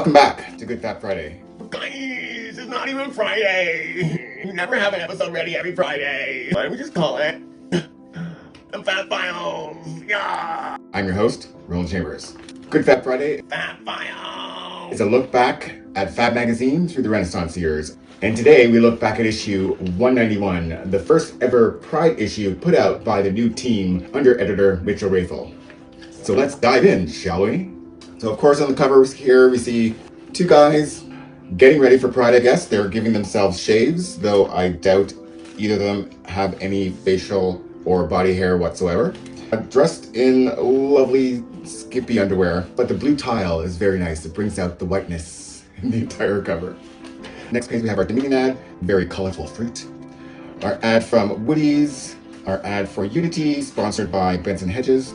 Welcome back to Good Fat Friday. Guys, it's not even Friday. You never have an episode ready every Friday. Why don't we just call it the Fat Files? Yeah. I'm your host, Roland Chambers. Good Fat Friday Fat Files is a look back at Fab magazine through the Renaissance years. And today we look back at issue 191, the first ever Pride issue put out by the new team under editor Mitchell Rathel. So let's dive in, shall we? So of course on the covers here we see two guys getting ready for Pride, I guess. They're giving themselves shaves, though I doubt either of them have any facial or body hair whatsoever. Dressed in lovely skimpy underwear, but the blue tile is very nice. It brings out the whiteness in the entire cover. Next page we have our Dominion ad, very colorful fruit. Our ad from Woody's, our ad for Unity, sponsored by Benson Hedges.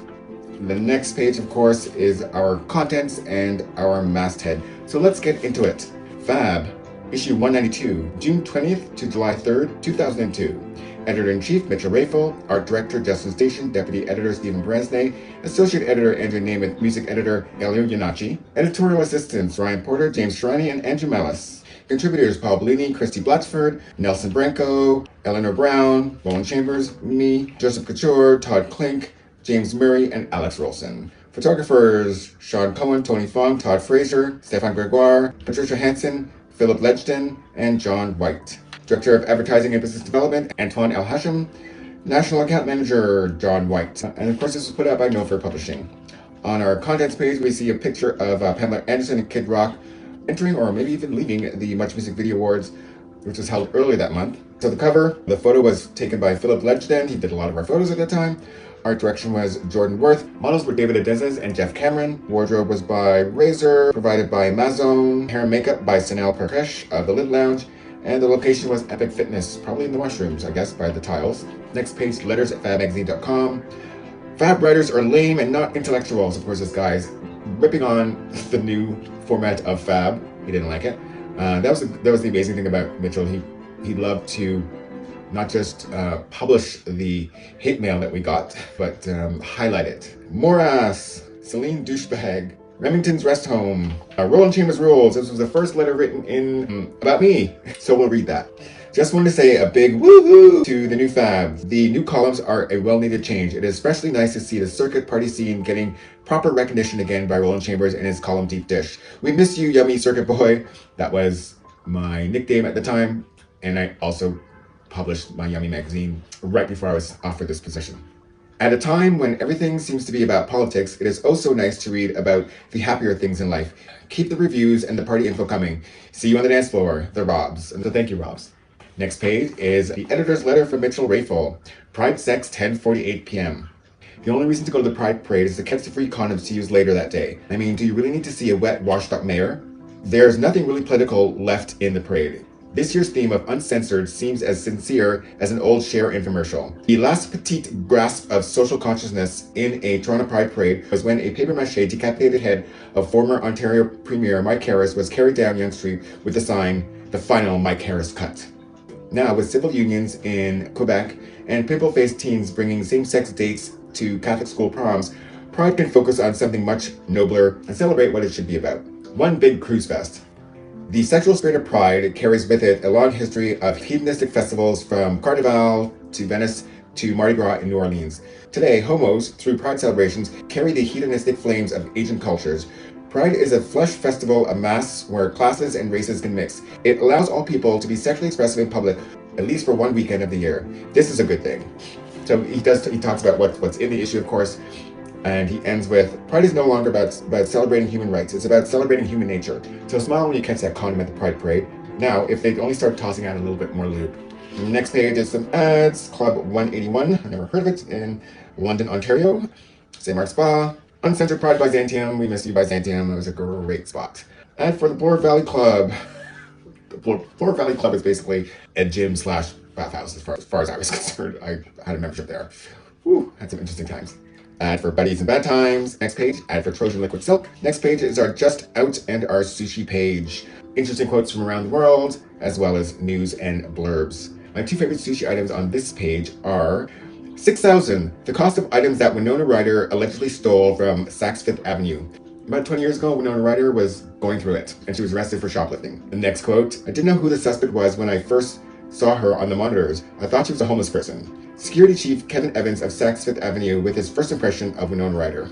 The next page, of course, is our contents and our masthead. So let's get into it. FAB, issue 192, June 20th to July 3rd, 2002. Editor-in-Chief Mitchell Rathel, Art Director Justin Station, Deputy Editor Stephen Bransney, Associate Editor Andrew Namath, Music Editor Elio Iannacci, Editorial Assistants Ryan Porter, James Sharani, and Andrew Mellis. Contributors Paul Bellini, Christy Blatchford, Nelson Branco, Eleanor Brown, Roland Chambers, me, Joseph Couture, Todd Klink, James Murray, and Alex Rolson. Photographers Sean Cohen, Tony Fong, Todd Fraser, Stefan Gregoire, Patricia Hansen, Philip Ledgden, and John White. Director of Advertising and Business Development, Antoine El Hashim. National Account Manager, John White. And of course, this was put out by No Fair Publishing. On our contents page, we see a picture of Pamela Anderson and Kid Rock entering or maybe even leaving the Much Music Video Awards, which was held earlier that month. So the cover, the photo was taken by Philip Ledgden. He did a lot of our photos at that time. Art direction was Jordan Worth. Models were David Adezes and Jeff Cameron. Wardrobe was by Razor, provided by Mazone. Hair and makeup by Sanel Parkesh of the Lid Lounge. And the location was Epic Fitness, probably in the mushrooms, I guess, by the tiles. Next page, letters at fabmagazine.com. Fab writers are lame and not intellectuals. Of course, this guy's ripping on the new format of Fab. He didn't like it. That was the amazing thing about Mitchell. He loved to not just publish the hate mail that we got, but highlight it. Morass, Celine Douchebag, Remington's Rest Home, Roland Chambers Rules. This was the first letter written in about me, so we'll read that. Just wanted to say a big woohoo to the new Fab. The new columns are a well-needed change. It is especially nice to see the circuit party scene getting proper recognition again by Roland Chambers and his column Deep Dish. We miss you, Yummy Circuit Boy. That was my nickname at the time, and I also published my Yummy magazine right before I was offered this position. At a time when everything seems to be about politics, it is also nice to read about the happier things in life. Keep the reviews and the party info coming. See you on the dance floor, the Robs. And so thank you, Robs. Next page is the editor's letter from Mitchell Rathel. Pride Sex, 10:48 p.m. The only reason to go to the Pride Parade is to catch the free condoms to use later that day. I mean, do you really need to see a wet, washed-up mayor? There's nothing really political left in the parade. This year's theme of uncensored seems as sincere as an old Cher infomercial. The last petite grasp of social consciousness in a Toronto Pride Parade was when a papier-mâché decapitated head of former Ontario Premier Mike Harris was carried down Yonge Street with the sign, "The Final Mike Harris Cut." Now, with civil unions in Quebec and pimple-faced teens bringing same-sex dates to Catholic school proms, Pride can focus on something much nobler and celebrate what it should be about. One big cruise fest. The sexual spirit of Pride carries with it a long history of hedonistic festivals from Carnival to Venice to Mardi Gras in New Orleans. Today, homos, through Pride celebrations, carry the hedonistic flames of Asian cultures. Pride is a flesh festival, a mass where classes and races can mix. It allows all people to be sexually expressive in public, at least for one weekend of the year. This is a good thing. So he talks about what's in the issue, of course. And he ends with, Pride is no longer about celebrating human rights. It's about celebrating human nature. So smile when you catch that condom at the Pride Parade. Now, if they only start tossing out a little bit more lube. Next page is some ads. Club 181, I've never heard of it, in London, Ontario. St. Mark's Spa. Uncensored Pride Byzantium. We miss you, Byzantium. It was a great spot. Ad for the Bloor Valley Club. The Bloor Valley Club is basically a gym slash bathhouse as far as I was concerned. I had a membership there. Whew, had some interesting times. Ad for Buddies and Bad Times. Next page, ad for Trojan Liquid Silk. Next page is our Just Out and our Sushi page. Interesting quotes from around the world, as well as news and blurbs. My two favorite sushi items on this page are $6,000, the cost of items that Winona Ryder allegedly stole from Saks Fifth Avenue. About 20 years ago, Winona Ryder was going through it, and she was arrested for shoplifting. The next quote, I didn't know who the suspect was when I first saw her on the monitors. I thought she was a homeless person. Security Chief Kevin Evans of Saks Fifth Avenue with his first impression of Winona Ryder.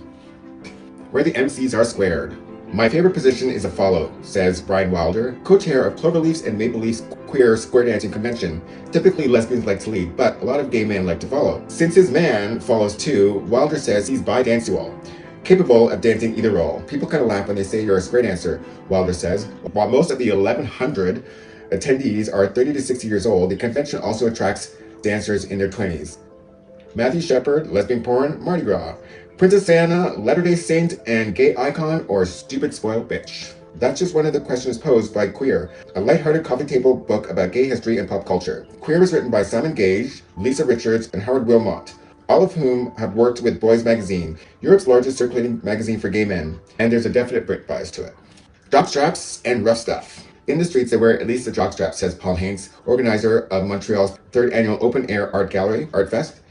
Where the MCs are squared. My favorite position is a follow, says Brian Wilder, co-chair of Cloverleaf's and Maple Leaf's queer square dancing convention. Typically, lesbians like to lead, but a lot of gay men like to follow. Since his man follows too, Wilder says he's bi-dansual, capable of dancing either role. People kind of laugh when they say you're a square dancer, Wilder says. While most of the 1,100 attendees are 30 to 60 years old, the convention also attracts dancers in their 20s. Matthew Shepard, lesbian porn, Mardi Gras. Princess Anna, Latter-day Saint, and gay icon, or stupid spoiled bitch? That's just one of the questions posed by Queer, a lighthearted coffee table book about gay history and pop culture. Queer was written by Simon Gage, Lisa Richards, and Howard Wilmot, all of whom have worked with Boys Magazine, Europe's largest circulating magazine for gay men, and there's a definite Brit bias to it. Jockstraps and rough stuff. In the streets, they wear at least a jockstrap, says Paul Haynes, organizer of Montreal's third annual open-air art gallery, Art Fest.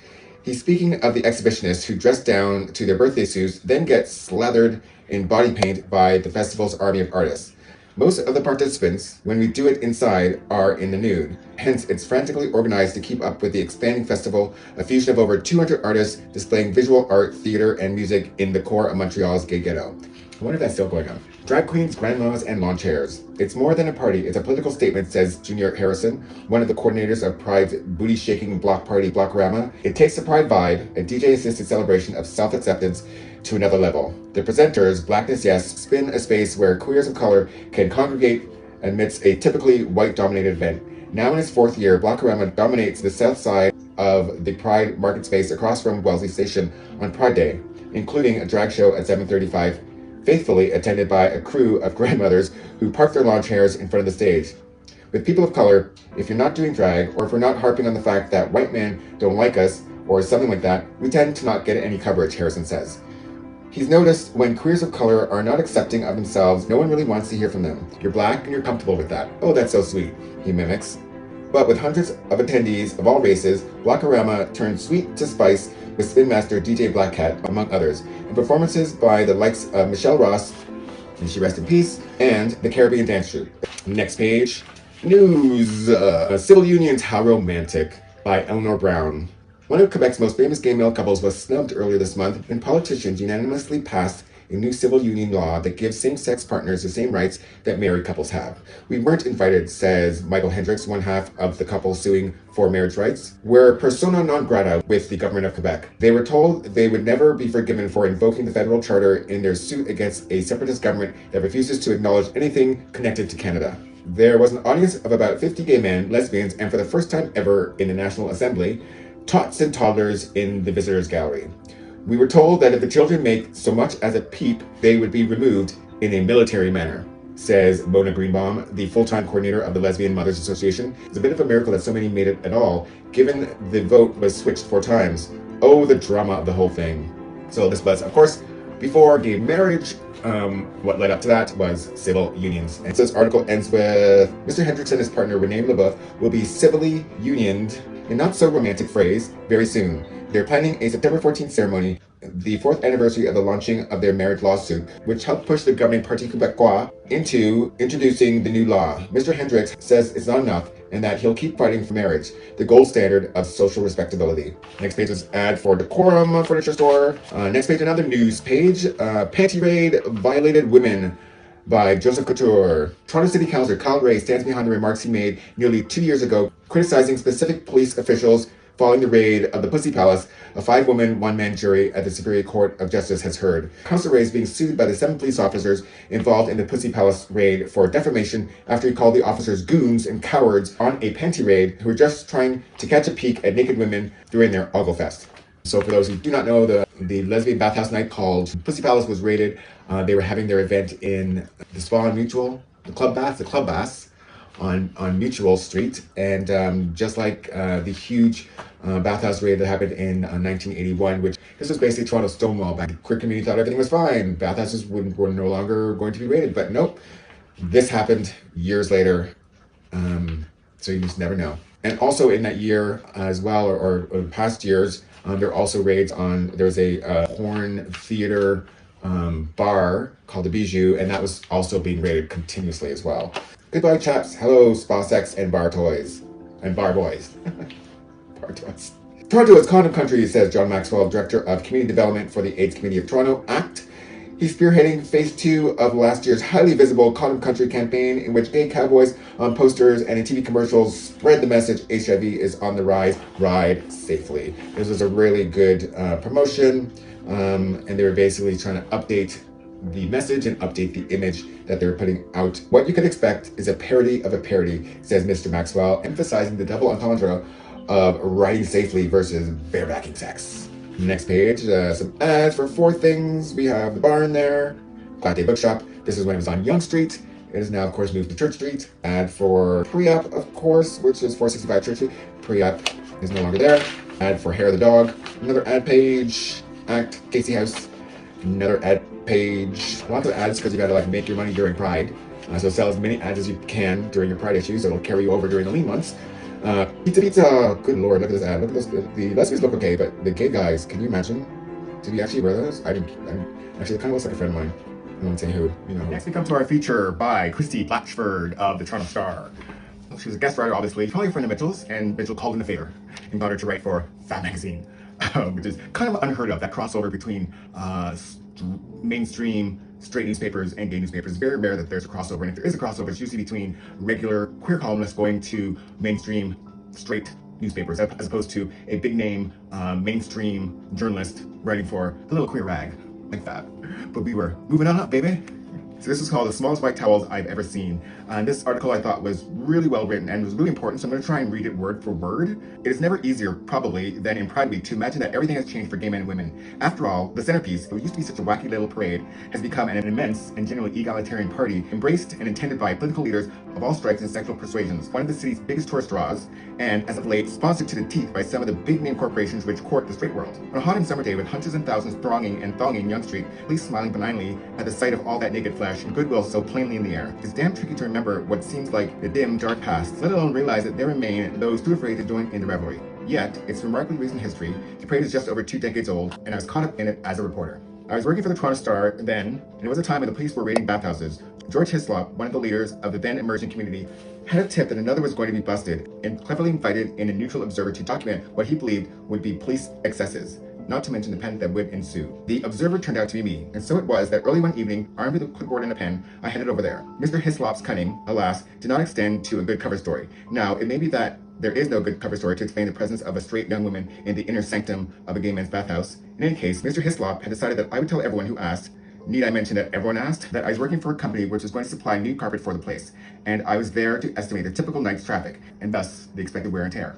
He's speaking of the exhibitionists who dress down to their birthday suits, then get slathered in body paint by the festival's army of artists. Most of the participants, when we do it inside, are in the nude. Hence, it's frantically organized to keep up with the expanding festival, a fusion of over 200 artists displaying visual art, theater, and music in the core of Montreal's gay ghetto. I wonder if that's still going on. Drag queens, grandmas, and lawn chairs. It's more than a party, it's a political statement, says Junior Harrison, one of the coordinators of Pride's booty-shaking block party, Blockorama. It takes the Pride vibe, a DJ-assisted celebration of self-acceptance, to another level. The presenters, Blackness Yes, spin a space where queers of color can congregate amidst a typically white-dominated event. Now in its fourth year, Blockorama dominates the south side of the Pride market space across from Wellesley Station on Pride Day, including a drag show at 7:35, faithfully attended by a crew of grandmothers who park their lawn chairs in front of the stage. With people of color, if you're not doing drag, or if we're not harping on the fact that white men don't like us, or something like that, we tend to not get any coverage, Harrison says. He's noticed when queers of color are not accepting of themselves, no one really wants to hear from them. You're black and you're comfortable with that. Oh, that's so sweet, he mimics. But with hundreds of attendees of all races, Blockorama turns sweet to spice with Spin Master DJ Black Cat, among others, and performances by the likes of Michelle Ross, and she rest in peace, and the Caribbean Dance Troupe. Next page, news. Civil Unions, How Romantic, by Eleanor Brown. One of Quebec's most famous gay male couples was snubbed earlier this month when politicians unanimously passed a new civil union law that gives same-sex partners the same rights that married couples have. We weren't invited, says Michael Hendricks, one half of the couple suing for marriage rights. We're persona non grata with the government of Quebec. They were told they would never be forgiven for invoking the federal charter in their suit against a separatist government that refuses to acknowledge anything connected to Canada. There was an audience of about 50 gay men, lesbians, and for the first time ever in the National Assembly, tots and toddlers in the visitors gallery. We were told that if the children make so much as a peep, they would be removed in a military manner, says Mona Greenbaum, the full-time coordinator of the Lesbian Mothers Association. It's a bit of a miracle that so many made it at all, given the vote was switched 4 times. Oh, the drama of the whole thing. So this was, of course, before gay marriage. What led up to that was civil unions. And so this article ends with, Mr. Hendricks and his partner Renee LeBeouf will be civilly unioned, a not so romantic phrase, very soon. They're planning a September 14th ceremony, the 4th anniversary of the launching of their marriage lawsuit, which helped push the governing Parti Québécois into introducing the new law. Mr. Hendricks says it's not enough and that he'll keep fighting for marriage, the gold standard of social respectability. Next page is ad for Decorum Furniture Store. Next page, another news page. Panty raid violated women by Joseph Couture. Toronto City Councillor Kyle Ray stands behind the remarks he made nearly 2 years ago, criticizing specific police officials following the raid of the Pussy Palace, a 5-woman, 1-man jury at the Superior Court of Justice has heard. Councillor Ray is being sued by the 7 police officers involved in the Pussy Palace raid for defamation after he called the officers goons and cowards on a panty raid who were just trying to catch a peek at naked women during their Oglefest. So for those who do not know, the lesbian bathhouse night called Pussy Palace was raided. They were having their event in the Spa on Mutual, the Club Bass on Mutual Street, and just like the huge bathhouse raid that happened in 1981, which this was basically Toronto's Stonewall back. The queer community thought everything was fine. Bathhouses were no longer going to be raided, but nope. This happened years later, so you just never know. And also in that year as well, or past years, there are also raids on, there's a porn theater bar called the Bijou, and that was also being rated continuously as well. Goodbye, chaps. Hello, spa sex and bar toys. And bar boys. Bar toys. Toronto is condom country, says John Maxwell, Director of Community Development for the AIDS Committee of Toronto ACT. He's spearheading phase 2 of last year's highly visible Condom Country campaign, in which gay cowboys on posters and in TV commercials spread the message HIV is on the rise, ride safely. This was a really good promotion, and they were basically trying to update the message and update the image that they were putting out. What you could expect is a parody of a parody, says Mr. Maxwell, emphasizing the double entendre of riding safely versus barebacking sex. Next page, some ads for 4 things. We have the bar in there, Glad Day Bookshop. This is when it was on Yonge Street. It is now, of course, moved to Church Street. Ad for Pre-Up, of course, which is 465 Church Street. Pre-Up is no longer there. Ad for Hair of the Dog. Another ad page, Act Casey House. Another ad page. Lots of ads because you gotta make your money during Pride. So sell as many ads as you can during your Pride issues. It'll carry you over during the lean months. Pizza. Good lord, look at this ad. Look at this. The lesbians look okay, but the gay guys, can you imagine? Did he actually wear those? I didn't. Actually, it kind of looks like a friend of mine. I won't say who. You know. Next, we come to our feature by Christy Blatchford of the Toronto Star. She was a guest writer, obviously, probably a friend of Mitchell's, and Mitchell called in a favor and got her to write for FAB magazine, which is kind of unheard of. That crossover between mainstream straight newspapers and gay newspapers. It's very rare that there's a crossover, and if there is a crossover, it's usually between regular queer columnists going to mainstream straight newspapers, as opposed to a big name mainstream journalist writing for the little queer rag like that. But we were moving on up, baby. So this is called The Smallest White Towels I've Ever Seen. And this article I thought was really well written and was really important, so I'm going to try and read it word for word. It is never easier, probably, than in Pride Week to imagine that everything has changed for gay men and women. After all, the centerpiece, what used to be such a wacky little parade, has become an immense and genuinely egalitarian party, embraced and attended by political leaders of all stripes and sexual persuasions, one of the city's biggest tourist draws, and as of late, sponsored to the teeth by some of the big-name corporations which court the straight world. On a hot and summer day with hundreds and thousands thronging and thonging Yonge Street, police smiling benignly at the sight of all that naked flesh and goodwill so plainly in the air, it's damn tricky to remember what seems like the dim, dark past, let alone realize that there remain those too afraid to join in the revelry. Yet, it's remarkably recent history. The parade is just over 2 decades old, and I was caught up in it as a reporter. I was working for the Toronto Star then, and it was a time when the police were raiding bathhouses. George Hislop, one of the leaders of the then emerging community, had a tip that another was going to be busted, and cleverly invited in a neutral observer to document what he believed would be police excesses, not to mention the panic that would ensue. The observer turned out to be me, and so it was that early one evening, armed with a clipboard and a pen, I headed over there. Mr. Hislop's cunning, alas, did not extend to a good cover story. Now, it may be that there is no good cover story to explain the presence of a straight young woman in the inner sanctum of a gay man's bathhouse. In any case, Mr. Hislop had decided that I would tell everyone who asked, need I mention that everyone asked, that I was working for a company which was going to supply new carpet for the place, and I was there to estimate the typical night's traffic, and thus the expected wear and tear.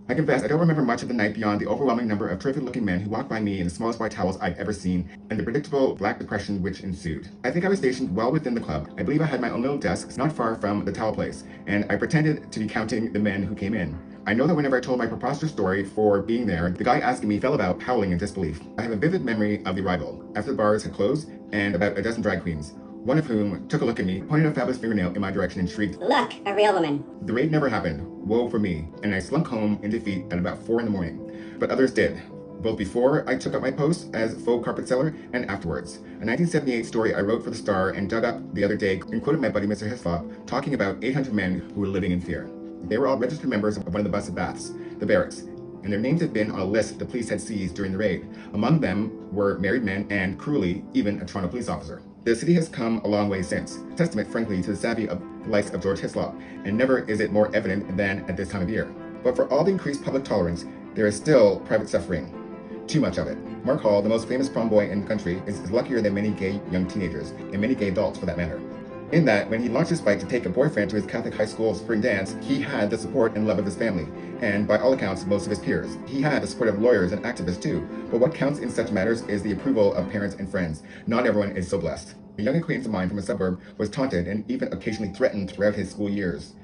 I confess I don't remember much of the night beyond the overwhelming number of terrific-looking men who walked by me in the smallest white towels I've ever seen, and the predictable black depression which ensued. I think I was stationed well within the club. I believe I had my own little desk not far from the towel place, and I pretended to be counting the men who came in. I know that whenever I told my preposterous story for being there, the guy asking me fell about howling in disbelief. I have a vivid memory of the arrival, after the bars had closed, and about a dozen drag queens, one of whom took a look at me, pointed a fabulous fingernail in my direction and shrieked, "Look, a real woman." The raid never happened. Woe for me. And I slunk home in defeat at about 4 in the morning. But others did, both before I took up my post as faux carpet seller and afterwards. A 1978 story I wrote for the Star and dug up the other day and quoted my buddy Mr. Hislop talking about 800 men who were living in fear. They were all registered members of one of the busted baths, the barracks, and their names had been on a list the police had seized during the raid. Among them were married men and, cruelly, even a Toronto police officer. The city has come a long way since, testament frankly to the savvy of the likes of George Hislop, and never is it more evident than at this time of year. But for all the increased public tolerance, there is still private suffering. Too much of it. Mark Hall, the most famous prom boy in the country, is luckier than many gay young teenagers, and many gay adults for that matter. In that, when he launched his fight to take a boyfriend to his Catholic high school spring dance, he had the support and love of his family, and by all accounts, most of his peers. He had the support of lawyers and activists too, but what counts in such matters is the approval of parents and friends. Not everyone is so blessed. A young acquaintance of mine from a suburb was taunted and even occasionally threatened throughout his school years.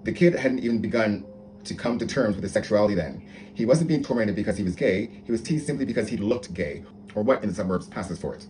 The kid hadn't even begun to come to terms with his sexuality then. He wasn't being tormented because he was gay, he was teased simply because he looked gay, or what in the suburbs passes for it.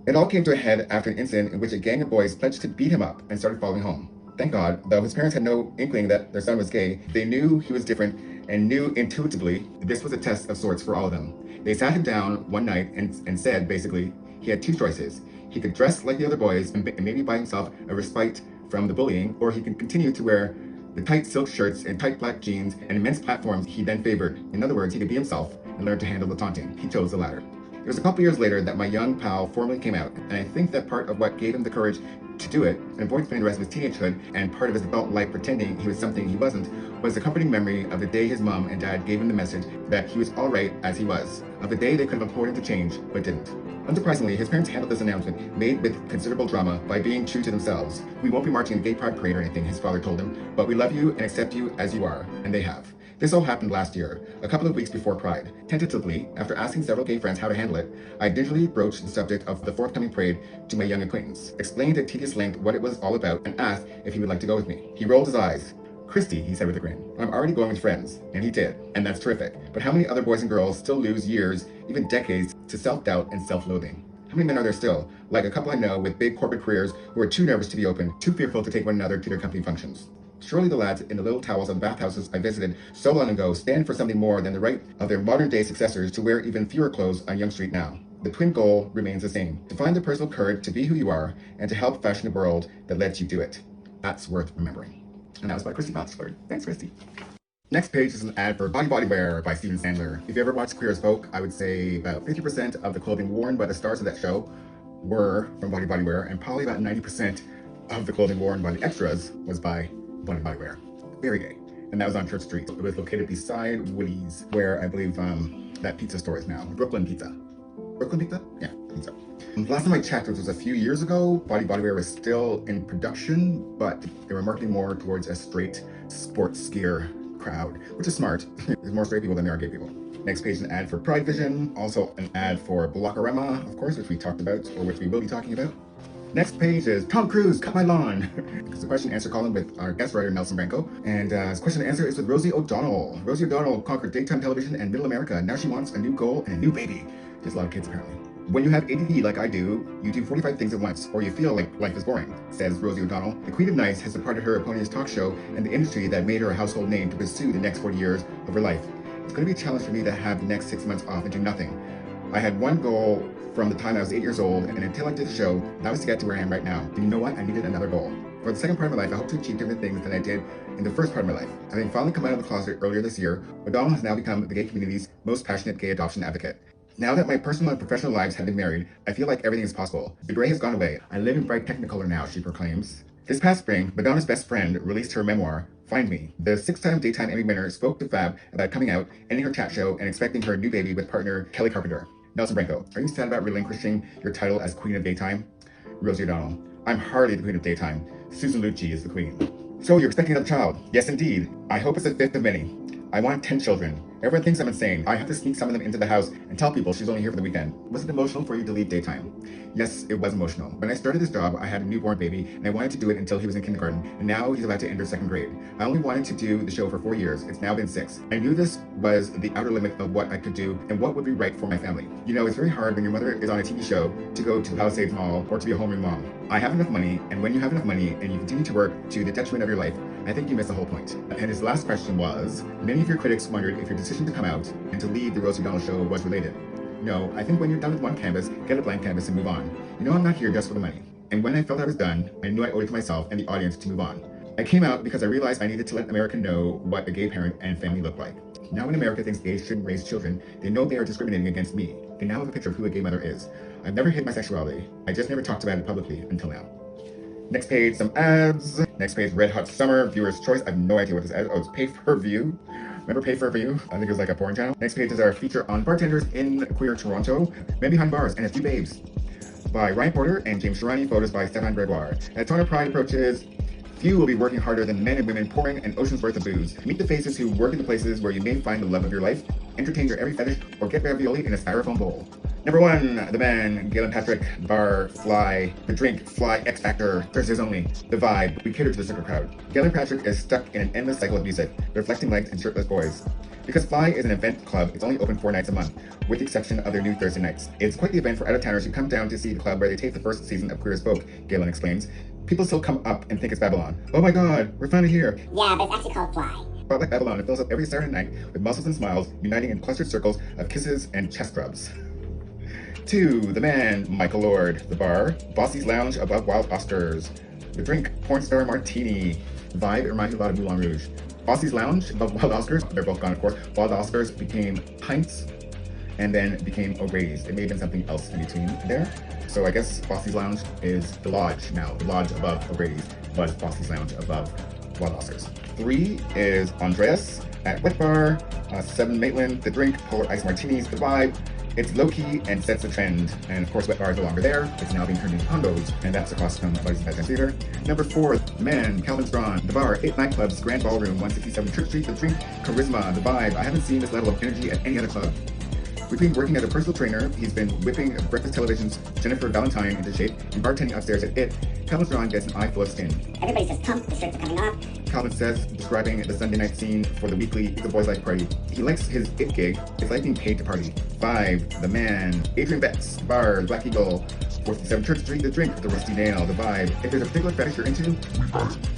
It all came to a head after an incident in which a gang of boys pledged to beat him up and started following home. Thank God, though his parents had no inkling that their son was gay, they knew he was different and knew intuitively this was a test of sorts for all of them. They sat him down one night and said, basically, he had two choices. He could dress like the other boys and maybe buy himself a respite from the bullying, or he could continue to wear the tight silk shirts and tight black jeans and immense platforms he then favored. In other words, he could be himself and learn to handle the taunting. He chose the latter. It was a couple years later that my young pal formally came out, and I think that part of what gave him the courage to do it and avoid spending the rest of his teenagehood and part of his adult life pretending he was something he wasn't was the comforting memory of the day his mom and dad gave him the message that he was all right as he was, of the day they could have implored him to change, but didn't. Unsurprisingly, his parents handled this announcement, made with considerable drama, by being true to themselves. "We won't be marching in a gay pride parade or anything," his father told him, "but we love you and accept you as you are," and they have. This all happened last year, a couple of weeks before Pride. Tentatively, after asking several gay friends how to handle it, I gingerly broached the subject of the forthcoming parade to my young acquaintance, explained at tedious length what it was all about, and asked if he would like to go with me. He rolled his eyes. "Christy," he said with a grin, "I'm already going with friends," and he did, and that's terrific. But how many other boys and girls still lose years, even decades, to self-doubt and self-loathing? How many men are there still, like a couple I know with big corporate careers, who are too nervous to be open, too fearful to take one another to their company functions? Surely the lads in the little towels of the bathhouses I visited so long ago stand for something more than the right of their modern-day successors to wear even fewer clothes on Yonge Street now. The twin goal remains the same: to find the personal courage to be who you are and to help fashion a world that lets you do it. That's worth remembering. And that was by Christy Botsford. Thanks, Christy. Next page is an ad for Body Wear by Steven Sandler. If you ever watched Queer as Folk, I would say about 50% of the clothing worn by the stars of that show were from Body Wear, and probably about 90% of the clothing worn by the extras was by Body Wear. Very gay. And that was on Church Street. It was located beside Woody's, where I believe that pizza store is now. Brooklyn Pizza. Brooklyn Pizza? Yeah, I think so. Last time I checked, which was a few years ago, Body Wear was still in production, but they were marketing more towards a straight sports skier crowd, which is smart. There's more straight people than there are gay people. Next page is an ad for Pride Vision, also an ad for Blockorama, of course, which we talked about, or which we will be talking about. Next page is Tom Cruise, cut my lawn. It's a question and answer column with our guest writer, Nelson Branco. And his question and answer is with Rosie O'Donnell. Rosie O'Donnell conquered daytime television and middle America. Now she wants a new goal and a new baby. She has a lot of kids, apparently. "When you have ADD like I do, you do 45 things at once, or you feel like life is boring," says Rosie O'Donnell. The Queen of Nice has departed her opponent's talk show and the industry that made her a household name to pursue the next 40 years of her life. "It's going to be a challenge for me to have the next 6 months off and do nothing. I had one goal from the time I was 8 years old, and until I did the show, that was to get to where I am right now. And you know what? I needed another goal. For the second part of my life, I hope to achieve different things than I did in the first part of my life. Having finally come out of the closet earlier this year, O'Donnell has now become the gay community's most passionate gay adoption advocate. Now that my personal and professional lives have been married, I feel like everything is possible. The gray has gone away. I live in bright technicolor now," she proclaims. This past spring, Madonna's best friend released her memoir, Find Me. The 6-time Daytime Emmy winner spoke to FAB about coming out, ending her chat show, and expecting her new baby with partner Kelly Carpenter. Nelson Branco, are you sad about relinquishing your title as Queen of Daytime? Rosie O'Donnell, "I'm hardly the Queen of Daytime. Susan Lucci is the Queen." "So you're expecting another child?" "Yes, indeed. I hope it's the fifth of many. I want 10 children. Everyone thinks I'm insane. I have to sneak some of them into the house and tell people she's only here for the weekend." "Was it emotional for you to leave Daytime?" "Yes, it was emotional. When I started this job, I had a newborn baby, and I wanted to do it until he was in kindergarten, and now he's about to enter second grade. I only wanted to do the show for 4 years. It's now been 6. I knew this was the outer limit of what I could do and what would be right for my family. You know, it's very hard when your mother is on a TV show to go to the Palisades Mall or to be a homeroom mom. I have enough money, and when you have enough money and you continue to work to the detriment of your life, I think you miss the whole point." And his last question was, "Many of your critics wondered if your decision to come out and to leave the Rosie O'Donnell show was related. No, I think when you're done with one canvas, get a blank canvas and move on. You know, I'm not here just for the money. And when I felt I was done, I knew I owed it to myself and the audience to move on. I came out because I realized I needed to let America know what a gay parent and family look like. Now when America thinks gays shouldn't raise children, they know they are discriminating against me. They now have a picture of who a gay mother is. I've never hid my sexuality. I just never talked about it publicly until now." Next page, some ads. Next page, Red Hot Summer, Viewer's Choice. I have no idea what this is. Oh, it's pay-per-view. Remember pay-per-view? I think it was like a porn channel. Next page is our feature on bartenders in queer Toronto. Men Behind Bars and a Few Babes by Ryan Porter and James Sharani. Photos by Stefan Gregoire. As Toronto Pride approaches, few will be working harder than men and women pouring an ocean's worth of booze. Meet the faces who work in the places where you may find the love of your life, entertain your every fetish, or get ravioli in a styrofoam bowl. Number 1, the band, Galen Patrick, Bar, Fly, the drink, Fly, X Factor, Thursdays Only, the vibe, we cater to the circle crowd. Galen Patrick is stuck in an endless cycle of music, reflecting legs and shirtless boys. Because Fly is an event club, it's only open 4 nights a month, with the exception of their new Thursday nights. It's quite the event for out-of-towners who come down to see the club where they tape the first season of Queer as Folk, Galen explains. People still come up and think it's Babylon. "Oh my god, we're finally here." Yeah, but it's actually called Fly. But like Babylon, it fills up every Saturday night with muscles and smiles, uniting in clustered circles of kisses and chest rubs. 2, the man, Michael Lord. The bar, Bossy's Lounge above Wild Oscars. The drink, Porn Star Martini. The vibe, it reminds me a lot of Moulin Rouge. Bossy's Lounge above Wild Oscars, they're both gone of course. Wild Oscars became Pints and then became O'Reilly's. It may have been something else in between there. So I guess Bossy's Lounge is the Lodge now. The Lodge above O'Reilly's was Bossy's Lounge above Wild Oscars. 3 is Andreas at Wet Bar. 7, Maitland, the drink, Polar Ice Martinis, the vibe. It's low-key and sets a trend. And of course, Wet Bar is no longer there. It's now being turned into condos, and that's across from Buddy's Bedtime Theater. Number 4, man, Calvin Strawn. The bar, 8 nightclubs, Grand Ballroom, 167 Church Street, the drink, Charisma, the vibe. I haven't seen this level of energy at any other club. Between working as a personal trainer, he's been whipping Breakfast Television's Jennifer Valentine into shape, and bartending upstairs at IT. Calvin Strawn gets an eye full of steam. Everybody's just pumped, the shirts are coming off. Calvin says, describing the Sunday night scene for the weekly The Boys Life party. He likes his IT gig. It's like being paid to party. 5, the man, Adrian Betts, bar, Black Eagle, 467 Church Street, the drink, the Rusty Nail, the vibe. If there's a particular fetish you're into,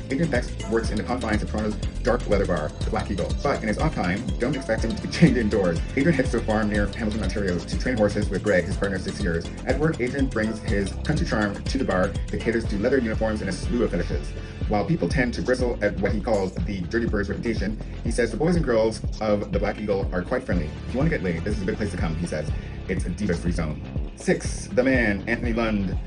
Adrian Betts works in the confines of Toronto's dark leather bar, the Black Eagle. But in his off time, don't expect him to be chained indoors. Adrian heads to a farm near Hamilton, Ontario to train horses with Greg, his partner of 6 years. At work, Adrian brings his country charm to the bar that caters to leather uniforms and a slew of fetishes. While people tend to bristle at what he calls the dirty bird's reputation, he says the boys and girls of the Black Eagle are quite friendly. If you want to get laid, this is a good place to come, he says. It's a diva-free zone. 6, the man, Anthony Lund.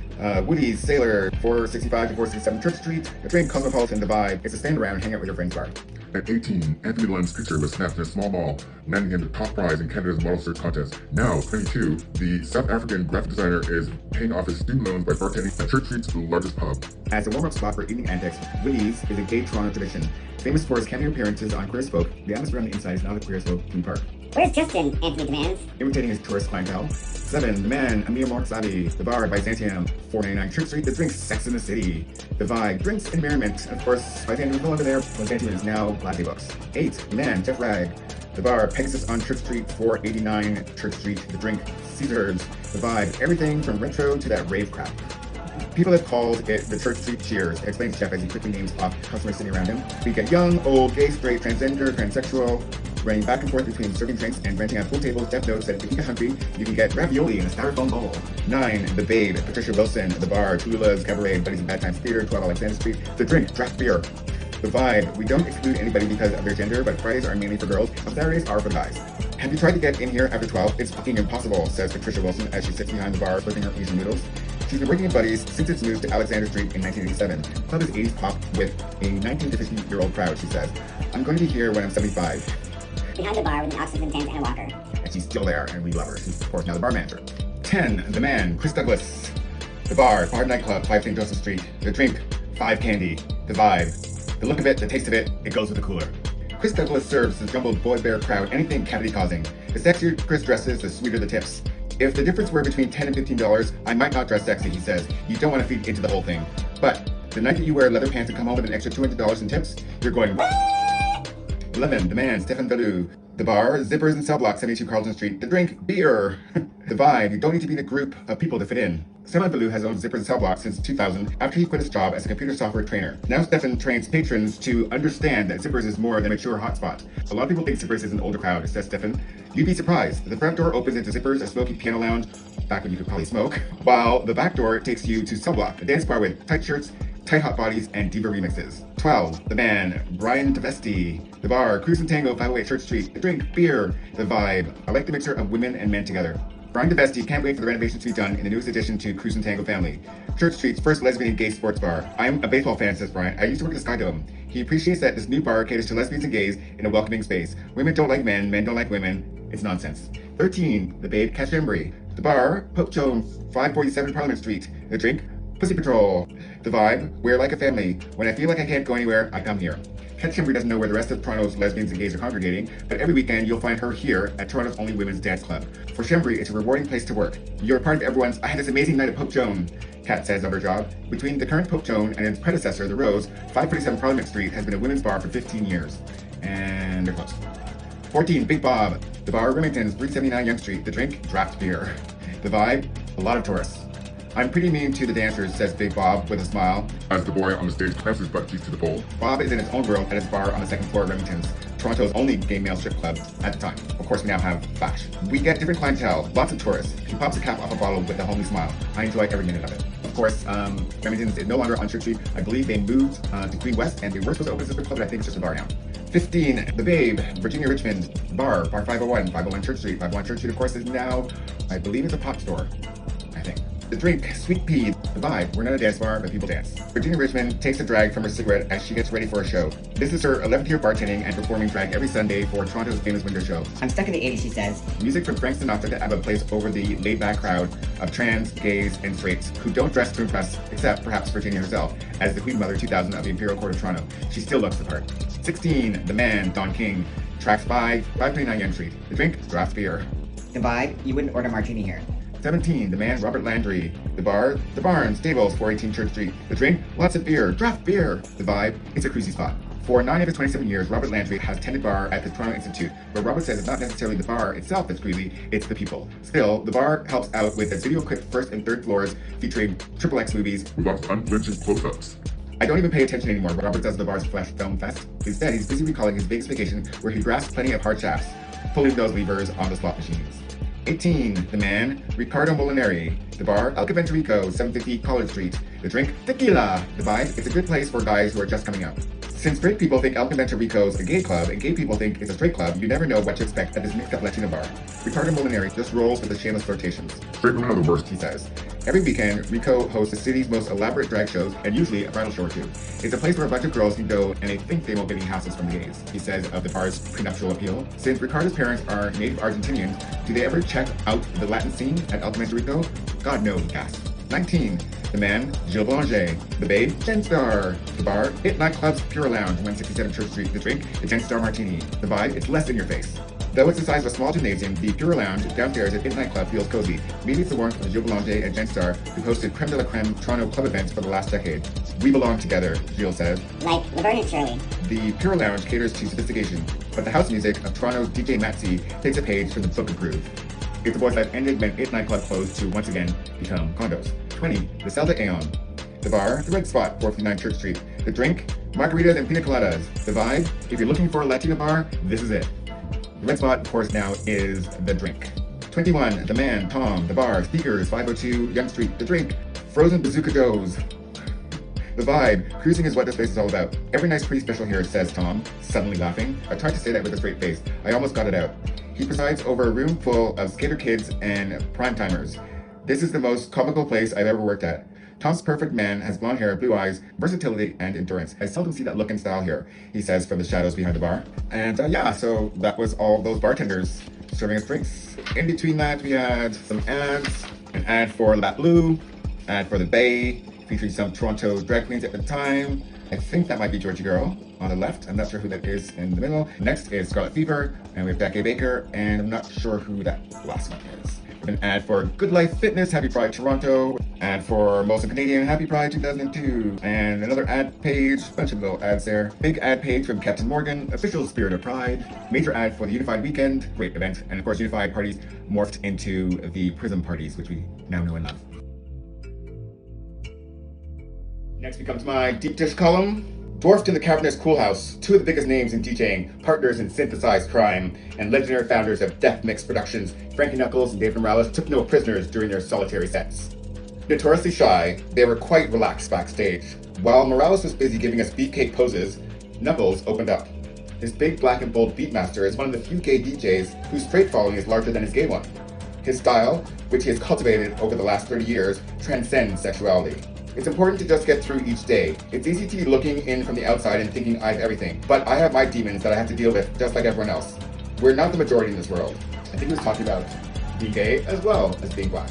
Woody's Sailor, 465 to 467 Church Street. The drink, Cosmopolitan, the vibe. It's a stand around, hang out with your friends bar. At 18, Anthony Lund's picture was snapped in a small mall, landing him the top prize in Canada's model search contest. Now, 22, the South African graphic designer is paying off his student loans by bartending at Church Street's largest pub. As a warm-up spot for evening antics, Woody's is a gay Toronto tradition. Famous for his cameo appearances on Queer as Folk, the atmosphere on the inside is now the Queer as Folk theme park. Where's Justin? Anthony demands. Imitating his tourist clientele. 7, the man, Amir Morksavi. The bar, Byzantium, 499 Church Street. The drink, Sex in the City. The vibe, drinks and merriment. Of course, Byzantium is no longer there. Byzantium is now Latte Books. 8, the man, Jeff Ragg. The bar, Pegasus on Church Street, 489 Church Street. The drink, Caesars. The vibe, everything from retro to that rave crap. People have called it the Church Street Cheers, explains Jeff as he quickly names off customers sitting around him. We get young, old, gay, straight, transgender, transsexual, running back and forth between serving drinks and renting out pool tables. Jeff notes that if you get hungry, you can get ravioli in a styrofoam bowl. 9, the Babe, Patricia Wilson. The bar, Tula's Cabaret, Buddies in Bad Times Theater, 12 Alexander Street. The drink, draft beer. The vibe, we don't exclude anybody because of their gender, but Fridays are mainly for girls, and Saturdays are for guys. Have you tried to get in here after 12? It's fucking impossible, says Patricia Wilson as she sits behind the bar flipping her Asian noodles. She's been working at Buddy's since its move to Alexander Street in 1987. Club is 80s pop with a 19 to 50-year-old crowd, she says. I'm going to be here when I'm 75. Behind the bar with an oxygen tent and a walker. And she's still there, and we love her. She's, of course, now the bar manager. 10, the man, Chris Douglas. The bar, Bar Nightclub, 5 St. Joseph Street. The drink, 5 Candy. The vibe, the look of it, the taste of it, it goes with the cooler. Chris Douglas serves the jumbled boy bear crowd anything cavity-causing. The sexier Chris dresses, the sweeter the tips. If the difference were between $10 and $15, I might not dress sexy, he says. You don't want to feed into the whole thing. But the night that you wear leather pants and come home with an extra $200 in tips, you're going, wah! 11, the man, Stefan Ballou. The bar, Zippers and Cell Block, 72 Carlton Street. The drink, beer. The vibe, you don't need to be in a group of people to fit in. Stefan Ballou has owned Zippers and Cell Block since 2000 after he quit his job as a computer software trainer. Now Stefan trains patrons to understand that Zippers is more than a mature hotspot. A lot of people think Zippers is an older crowd, says Stefan. You'd be surprised. The front door opens into Zippers, a smoky piano lounge, back when you could probably smoke, while the back door takes you to Cell Block, a dance bar with tight shirts, tight hot bodies, and diva remixes. 12, the man, Brian Tavesti. The bar, Cruise and Tango, 508 Church Street. The drink, beer. The vibe, I like the mixture of women and men together. Brian Tavesti can't wait for the renovations to be done in the newest addition to Cruise and Tango family. Church Street's first lesbian and gay sports bar. I'm a baseball fan, says Brian. I used to work at the Sky Dome. He appreciates that this new bar caters to lesbians and gays in a welcoming space. Women don't like men don't like women. It's nonsense. 13, the Babe, Cachembri. The bar, Pope Joan, 547 Parliament Street. The drink, Pussy Patrol. The vibe, we're like a family. When I feel like I can't go anywhere, I come here. Cachembri doesn't know where the rest of Toronto's lesbians and gays are congregating, but every weekend you'll find her here at Toronto's only women's dance club. For Chembri, it's a rewarding place to work. You're part of everyone's, I had this amazing night at Pope Joan, Kat says of her job. Between the current Pope Joan and its predecessor, The Rose, 547 Parliament Street has been a women's bar for 15 years. And they're closed. 14, Big Bob. The bar, Remington's, 379 Yonge Street. The drink, draft beer. The vibe, a lot of tourists. I'm pretty mean to the dancers, says Big Bob with a smile. As the boy on the stage clamps his butt cheeks to the pole. Bob is in his own world at his bar on the second floor of Remington's. Toronto's only gay male strip club at the time. Of course, we now have Flash. We get different clientele, lots of tourists. She pops a cap off a bottle with a homely smile. I enjoy every minute of it. Of course, Remington's is no longer on Church Street. I believe they moved to Queen West, and they were supposed to open a strip club, but I think it's just a bar now. 15, The Babe, Virginia Richmond, bar 501 Church Street. 501 Church Street, of course, is now, I believe it's a pop store, I think. The Drink, Sweet Pea, The Vibe, we're not a dance bar, but people dance. Virginia Richmond takes a drag from her cigarette as she gets ready for a show. This is her 11th year bartending and performing drag every Sunday for Toronto's famous winter show. I'm stuck in the 80s, she says. Music from Frank Sinatra to have a place over the laid-back crowd of trans, gays, and straights who don't dress to impress, except perhaps Virginia herself, as the Queen Mother 2000 of the Imperial Court of Toronto. She still looks the part. 16, The Man, Don King, tracks by 529 Yonge Street. The Drink, draft beer. The Vibe, you wouldn't order martini here. 17, The Man, Robert Landry. The Bar, The Barn, Stables, 418 Church Street. The Drink, lots of beer, draft beer. The Vibe, it's a cruisy spot. For 9 of his 27 years, Robert Landry has tended bar at the Toronto Institute, but Robert says it's not necessarily the bar itself that's greasy, it's the people. Still, the bar helps out with its video-equipped first and third floors featuring XXX movies with lots of unflinching close-ups. I don't even pay attention anymore. Robert does the bar's Flash Film Fest. Instead, he's busy recalling his Vegas vacation where he grasped plenty of hard shafts, pulling those levers on the slot machines. 18, The Man, Ricardo Molinari. The Bar, El Convento, 750 College Street. The Drink, Tequila. The Vibe, it's a good place for guys who are just coming up. Since straight people think El Convento Rico's a gay club and gay people think it's a straight club, you never know what to expect at this mixed-up Latino bar. Ricardo Molinari just rolls with the shameless flirtations. Straight women are the worst, he says. Every weekend, Rico hosts the city's most elaborate drag shows and usually a bridal show or two. It's a place where a bunch of girls can go and they think they won't get any hassles from the gays, he says of the bar's prenuptial appeal. Since Ricardo's parents are native Argentinians, do they ever check out the Latin scene at El Convento Rico? God knows, he gasps. 19, The Man, Gilles Boulanger. The Babe, Gen Star. The Bar, It Nightclub's Pure Lounge, 167 Church Street. The Drink, the Gen Star Martini. The Vibe, it's less in your face. Though it's the size of a small gymnasium, the Pure Lounge downstairs at It Nightclub feels cozy. Maybe it's the warmth of Gilles Boulanger and Gen Star, who hosted creme de la creme Toronto club events for the last decade. We belong together, Gilles says. Like Laverne and Shirley. The Pure Lounge caters to sophistication, but the house music of Toronto's DJ Matsy takes a page from the Book of Groove. It's a voice that ended when It Nightclub closed to once again become condos. 20, The Celda Aeon. The Bar, The Red Spot, 459 Church Street. The Drink, margaritas and pina coladas. The Vibe, if you're looking for a Latino bar, this is it. The Red Spot, of course, now is The Drink. 21, The Man, Tom. The Bar, Speakers, 502 Yonge Street. The Drink, Frozen Bazooka Doughs. The Vibe, cruising is what this place is all about. Every night's pretty special here, says Tom, suddenly laughing. I tried to say that with a straight face. I almost got it out. He presides over a room full of skater kids and prime timers. This is the most comical place I've ever worked at. Tom's perfect man has blonde hair, blue eyes, versatility, and endurance. I seldom see that look and style here, he says from the shadows behind the bar. And yeah, so that was all those bartenders serving us drinks. In between that, we had some ads. An ad for La Blue, ad for the Bay, featuring some Toronto drag queens at the time. I think that might be Georgie Girl on the left. I'm not sure who that is in the middle. Next is Scarlet Fever, and we have Becky Baker, and I'm not sure who that last one is. An ad for Good Life Fitness, Happy Pride Toronto. Ad for Molson Canadian, Happy Pride 2002. And another ad page, bunch of little ads there. Big ad page from Captain Morgan, official Spirit of Pride. Major ad for the Unified Weekend, great event. And of course, Unified parties morphed into the Prism parties, which we now know and love. Next we come to my deep dish column. Dwarfed in the cavernous cool house, two of the biggest names in DJing, partners in synthesized crime, and legendary founders of Death Mix Productions, Frankie Knuckles and David Morales, took no prisoners during their solitary sets. Notoriously shy, they were quite relaxed backstage. While Morales was busy giving us beefcake poses, Knuckles opened up. His big black and bold beatmaster is one of the few gay DJs whose straight following is larger than his gay one. His style, which he has cultivated over the last 30 years, transcends sexuality. It's important to just get through each day. It's easy to be looking in from the outside and thinking I have everything, but I have my demons that I have to deal with just like everyone else. We're not the majority in this world. I think he was talking about being gay as well as being black.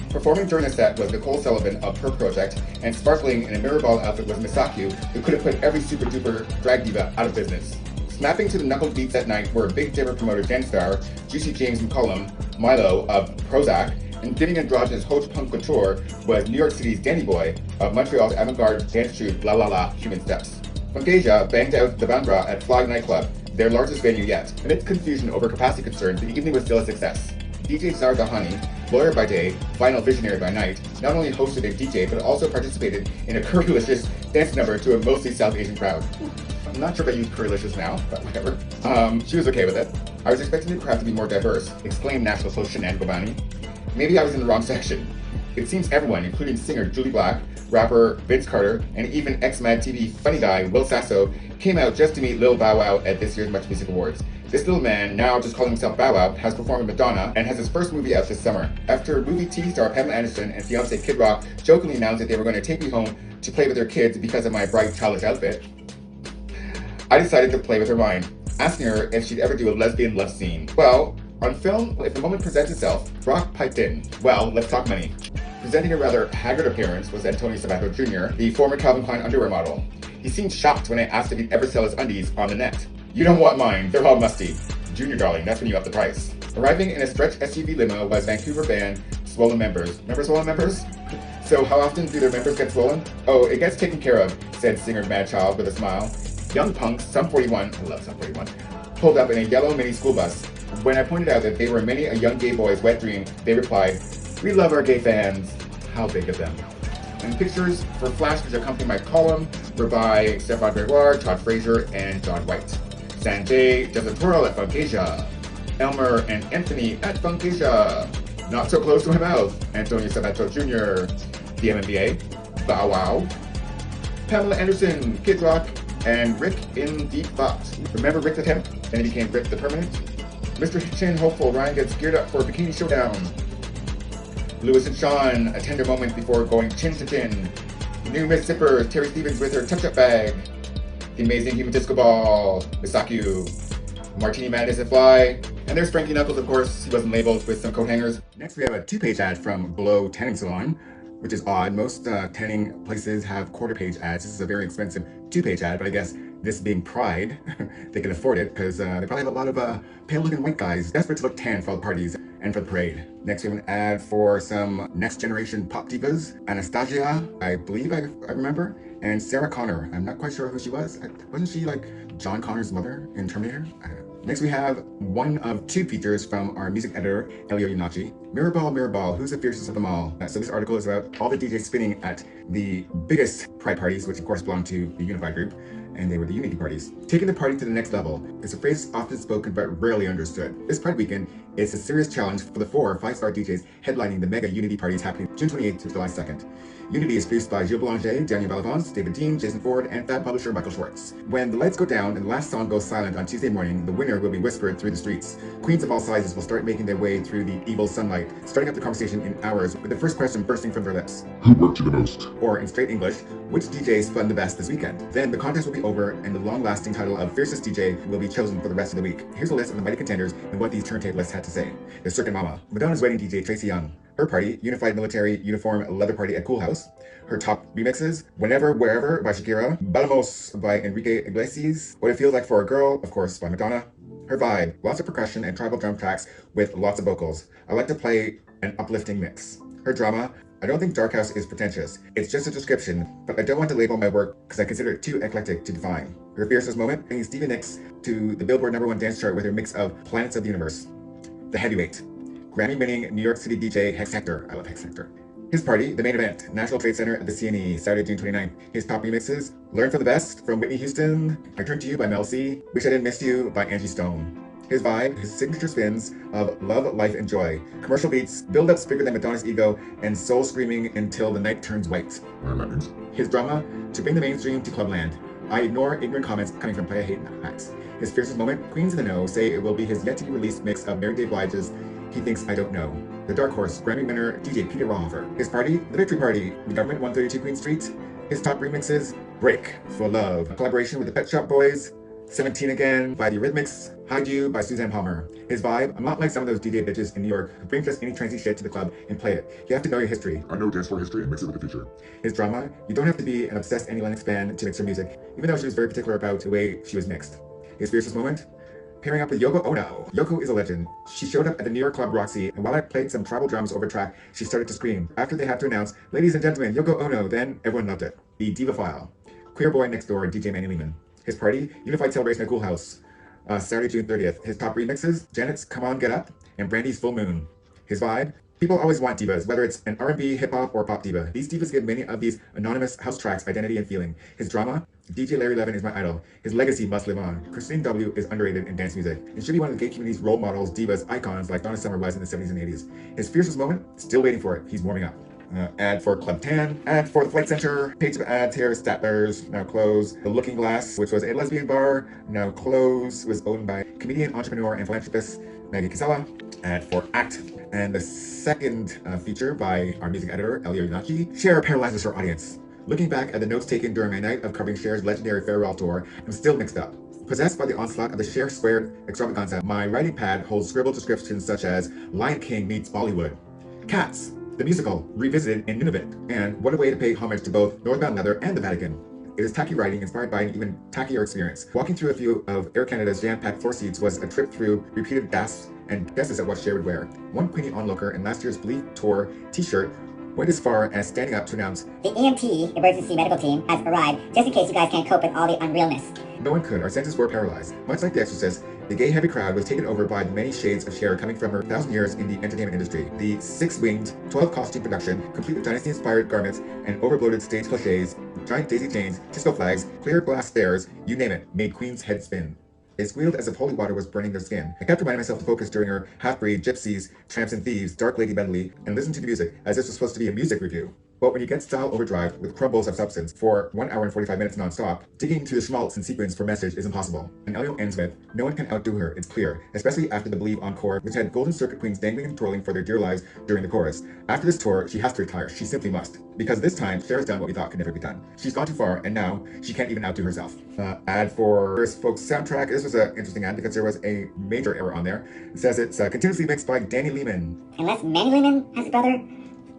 Performing during the set was Nicole Sullivan of Her Project, and sparkling in a mirror ball outfit was Misaki, who could have put every super duper drag diva out of business. Snapping to the knuckled beats at night were Big Dipper promoter Gen Star, Juicy James McCollum, Milo of Prozac, and giving androgynous Hoach Punk Couture was New York City's Danny Boy of Montreal's avant-garde dance troupe La La La Human Steps. Fantasia banged out the Vanbra at Flag Nightclub, their largest venue yet. Amidst confusion over capacity concerns, the evening was still a success. DJ Zardahani, lawyer by day, final visionary by night, not only hosted a DJ but also participated in a currylicious dance number to a mostly South Asian crowd. I'm not sure if I use currylicious now, but whatever. She was okay with it. I was expecting the crowd to be more diverse, exclaimed National Social Shanann Gobani. Maybe I was in the wrong section. It seems everyone, including singer Julie Black, rapper Vince Carter, and even ex-Mad TV funny guy Will Sasso, came out just to meet Lil Bow Wow at this year's Much Music Awards. This little man, now just calling himself Bow Wow, has performed with Madonna and has his first movie out this summer. After movie TV star Pamela Anderson and fiance Kid Rock jokingly announced that they were going to take me home to play with their kids because of my bright, childish outfit, I decided to play with her mind, asking her if she'd ever do a lesbian love scene. Well, on film, if the moment presents itself, Rock piped in. Well, let's talk money. Presenting a rather haggard appearance was Antonio Sabato Jr., the former Calvin Klein underwear model. He seemed shocked when I asked if he'd ever sell his undies on the net. You don't want mine, they're all musty. Junior darling, that's when you up the price. Arriving in a stretch SUV limo was Vancouver band Swollen Members. Remember Swollen Members? So how often do their members get swollen? Oh, it gets taken care of, said singer Mad Child with a smile. Young punks, Sum 41, I love Sum 41, pulled up in a yellow mini school bus. When I pointed out that they were many a young gay boy's wet dream, they replied, "We love our gay fans." How big of them. And pictures for flash which accompany my column were by Stefan Gregoire, Todd Frazier, and John White. Sanjay does a twirl at Funkasia. Elmer and Anthony at Funkasia. Not so close to my mouth, Antonio Sabato Jr., the MMBA, Bow Wow, Pamela Anderson, Kid Rock, and Rick in Deep Thought. Remember Rick the Temp? Then he became Rick the Permanent. Mr. Chin hopeful Ryan gets geared up for a bikini showdown. Lewis and Sean, a tender moment before going chin to chin. New Miss Zippers, Terry Stevens with her touch-up bag. The amazing human disco ball, Misaku. Martini Madness and Fly. And there's Frankie Knuckles, of course. He wasn't labeled with some coat hangers. Next, we have a 2-page ad from Blow Tanning Salon, which is odd. Most tanning places have quarter-page ads. This is a very expensive 2-page ad, but I guess this being Pride, they can afford it because they probably have a lot of pale-looking white guys desperate to look tan for all the parties and for the parade. Next, we have an ad for some next-generation pop divas. Anastasia, I believe I remember, and Sarah Connor. I'm not quite sure who she was. Wasn't she like John Connor's mother in Terminator? I don't know. Next, we have one of 2 features from our music editor, Elio Yunachi. Mirror Ball, who's the fiercest of them all? So this article is about all the DJs spinning at the biggest Pride parties, which of course belong to the Unified group, and they were the Unity parties. Taking the party to the next level is a phrase often spoken but rarely understood. This Pride weekend is a serious challenge for the 4 5-star DJs headlining the mega Unity parties happening June 28th to July 2nd. Unity is produced by Gilles Boulanger, Daniel Balafons, David Dean, Jason Ford, and FAB publisher Michael Schwartz. When the lights go down and the last song goes silent on Tuesday morning, the winner will be whispered through the streets. Queens of all sizes will start making their way through the evil sunlight, starting up the conversation in hours with the first question bursting from their lips. Who worked you the most? Or in straight English, which DJ spun the best this weekend? Then the contest will be over and the long-lasting title of Fiercest DJ will be chosen for the rest of the week. Here's a list of the mighty contenders and what these turntablists had to say. The Circuit Mama, Madonna's wedding DJ Tracy Young. Her party, Unified Military Uniform Leather Party at Cool House. Her top remixes, Whenever, Wherever by Shakira, Balamos by Enrique Iglesias, What It Feels Like for a Girl, of course, by Madonna. Her vibe, lots of percussion and tribal drum tracks with lots of vocals. I like to play an uplifting mix. Her drama, I don't think Dark House is pretentious. It's just a description, but I don't want to label my work because I consider it too eclectic to define. Her fiercest moment, bringing Stevie Nicks to the Billboard #1 dance chart with her mix of Planets of the Universe. The Heavyweight, Grammy-winning New York City DJ Hex Hector. I love Hex Hector. His party, the main event, National Trade Center at the CNE, Saturday, June 29th. His top remixes, Learn for the Best from Whitney Houston, I Turn to You by Mel C, Wish I Didn't Miss You by Angie Stone. His vibe, his signature spins of Love, Life, and Joy. Commercial beats, build-ups bigger than Madonna's ego, and soul screaming until the night turns white. His drama, to bring the mainstream to Clubland. I ignore ignorant comments coming from Playa Hate Hacks. His fiercest moment, Queens in the Know say it will be his yet-to-be-released mix of Mary J. Blige's He Thinks I Don't Know. The Dark Horse, Grammy winner DJ Peter Rawhofer. His party, The Victory Party, The Government 132 Queen Street. His top remixes, Break for Love, a collaboration with the Pet Shop Boys. 17 Again by The Eurythmics. Hide You by Suzanne Palmer. His vibe, I'm not like some of those DJ bitches in New York who bring just any trancy shit to the club and play it. You have to know your history. I know dance floor history and mix it with the future. His drama, you don't have to be an obsessed Annie Lennox fan to mix her music, even though she was very particular about the way she was mixed. His fiercest moment, pairing up with Yoko Ono. Yoko is a legend. She showed up at the New York Club Roxy, and while I played some tribal drums over track, she started to scream. After they had to announce, ladies and gentlemen, Yoko Ono, then everyone loved it. The Diva File. Queer Boy Next Door, DJ Manny Lehman. His party, Unified Celebration at Cool House. Saturday, June 30th. His top remixes, Janet's Come On Get Up and Brandy's Full Moon. His vibe, People always want divas, whether it's an R&B, hip-hop, or pop diva. These divas give many of these anonymous house tracks identity and feeling. His drama, DJ Larry Levin is my idol. His legacy must live on. Christine W. is underrated in dance music and should be one of the gay community's role models, divas, icons like Donna Summer was in the 70s and 80s. His fiercest moment? Still waiting for it. He's warming up. Ad for Club Tan, ad for the Flight Center, page of ads here, Statler's, now closed. The Looking Glass, which was a lesbian bar, now closed, was owned by comedian, entrepreneur, and philanthropist Maggie Casella. Ad for Act. And the second feature by our music editor, Elio Yunachi, Cher paralyzes her audience. Looking back at the notes taken during my night of covering Cher's legendary farewell tour, I'm still mixed up. Possessed by the onslaught of the Cher squared extravaganza, my writing pad holds scribbled descriptions such as Lion King meets Bollywood, Cats, the musical, revisited in Nunavut, and what a way to pay homage to both Northbound Leather and the Vatican. It is tacky writing inspired by an even tackier experience. Walking through a few of Air Canada's jam-packed floor seats was a trip through repeated gasps and guesses at what Cher would wear. One Queenie onlooker in last year's Believe Tour t-shirt went as far as standing up to announce, "The EMT, emergency medical team, has arrived, just in case you guys can't cope with all the unrealness." No one could. Our senses were paralyzed. Much like The Exorcist, the gay-heavy crowd was taken over by the many shades of Cher coming from her 1,000 years in the entertainment industry. The six-winged, 12-costume production, complete with dynasty-inspired garments and overbloated stage cliches, giant daisy chains, disco flags, clear glass stairs, you name it, made Queen's head spin. They squealed as if holy water was burning their skin. I kept reminding myself to focus during her half-breed, gypsies, tramps and thieves, dark lady medley, and listen to the music as this was supposed to be a music review. But when you get style overdrive with crumbles of substance for 1 hour and 45 minutes non-stop, digging into the schmaltz and sequence for message is impossible. And Elio ends with, no one can outdo her, it's clear, especially after the Believe encore, which had Golden Circuit queens dangling and twirling for their dear lives during the chorus. After this tour, she has to retire, she simply must. Because this time, Cher has done what we thought could never be done. She's gone too far, and now, she can't even outdo herself. Ad for First Folks soundtrack. This was an interesting ad because there was a major error on there. It says it's continuously mixed by Danny Lehman. Unless Manny Lehman has a brother,